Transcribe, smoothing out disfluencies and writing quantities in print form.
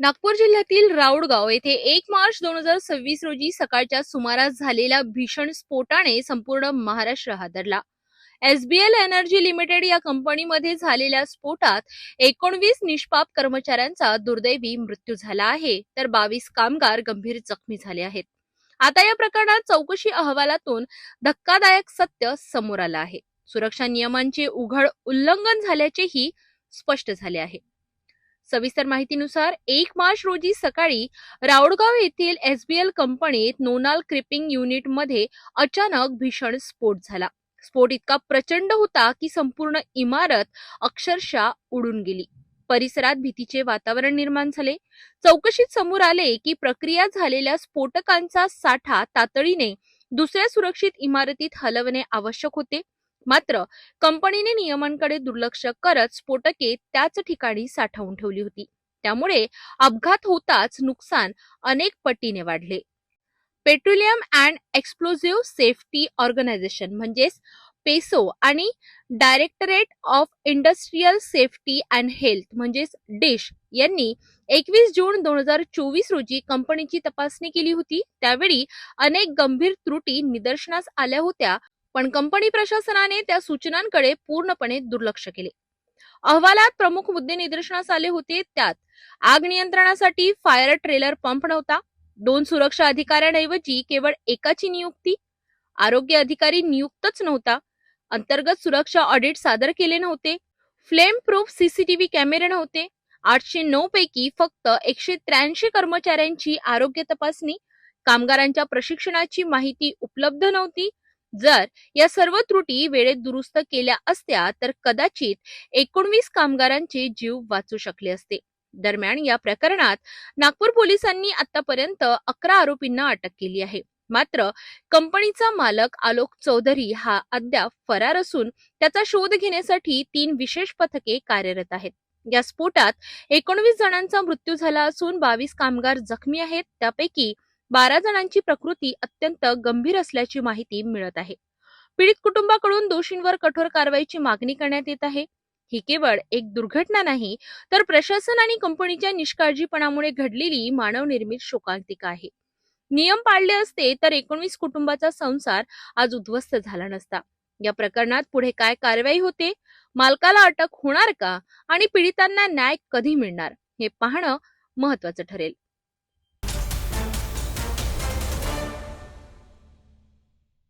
नागपूर जिल्ह्यातील राऊळगाव येथे 1 मार्च 2026 रोजी सकाळच्या सुमारास झालेल्या भीषण स्फोटाने संपूर्ण महाराष्ट्र हादरला. एसबीएल एनर्जी लिमिटेड या कंपनीमध्ये झालेल्या स्फोटात 19 निष्पाप कर्मचाऱ्यांचा दुर्दैवी मृत्यू झाला आहे, तर 22 कामगार गंभीर जखमी झाले आहेत. आता या प्रकरणात चौकशी अहवालातून धक्कादायक सत्य समोर आलं आहे. सुरक्षा नियमांचे उघड उल्लंघन झाल्याचेही स्पष्ट झाले आहे. सविस्तर माहितीनुसार 1 मार्च रोजी सकाळी राऊळगाव येथील एसबीएल कंपनीत नोनाल क्रिपिंग युनिट मध्ये अचानक भीषण स्फोट झाला. स्फोट इतका प्रचंड होता की संपूर्ण इमारत अक्षरशः उडून गेली. परिसरात भीतीचे वातावरण निर्माण झाले. चौकशीत समोर आले की प्रक्रिया झालेल्या स्फोटकांचा साठा तातडीने दुसऱ्या सुरक्षित इमारतीत हलवणे आवश्यक होते. मात्र कंपनीने नियमांकडे दुर्लक्ष करत स्फोटके त्याच ठिकाणी साठवून ठेवली होती. त्यामुळे अपघात होताच नुकसान अनेक पटीने वाढले. Petroleum and explosive safety organisation म्हणजेच पेसो आणि directorate of industrial safety and health म्हणजेच डिश यांनी 21 जून 2024 रोजी कंपनीची तपासणी केली होती. त्यावेळी अनेक गंभीर त्रुटी निदर्शनास आल्या होत्या, पण कंपनी प्रशासनाने त्या सूचनांकडे पूर्णपणे दुर्लक्ष केले. अहवालात प्रमुख मुद्दे निदर्शनास आले होते. त्यात आग नियंत्रणासाठी फायर ट्रेलर पंप नव्हता, 2 सुरक्षा अधिकाऱ्यांऐवजी केवळ एकाची नियुक्ती, आरोग्य अधिकारी नियुक्तच नव्हता, अंतर्गत सुरक्षा ऑडिट सादर केले नव्हते, फ्लेम प्रूफ सीसीटीव्ही कॅमेरे नव्हते, 809 पैकी फक्त 183 कर्मचाऱ्यांची आरोग्य तपासणी, कामगारांच्या प्रशिक्षणाची माहिती उपलब्ध नव्हती. जर या सर्व त्रुटी वेळेत दुरुस्त केल्या असत्या तर कदाचित 19 कामगारांचे जीव वाचू शकले असते. दरम्यान या प्रकरणात नागपूर पोलिसांनी आतापर्यंत 11 आरोपींना अटक केली आहे. मात्र कंपनीचा मालक आलोक चौधरी हा अद्याप फरार असून त्याचा शोध घेण्यासाठी 3 विशेष पथके कार्यरत आहेत. या स्फोटात 19 जणांचा मृत्यू झाला असून 22 कामगार जखमी आहेत. त्यापैकी 12 जणांची प्रकृती अत्यंत गंभीर असल्याची माहिती मिळत आहे. पीडित कुटुंबाकडून दोषींवर कठोर कारवाईची मागणी करण्यात येत आहे. ही केवळ एक दुर्घटना नाही, तर प्रशासन आणि कंपनीच्या निष्काळजीपणामुळे घडलेली मानवनिर्मित शोकांतिका आहे. नियम पाळले असते तर 19 कुटुंबाचा संसार आज उद्ध्वस्त झाला नसता. या प्रकरणात पुढे काय कारवाई होते, मालकाला अटक होणार का आणि पीडितांना न्याय कधी मिळणार हे पाहणं महत्त्वाचं ठरेल.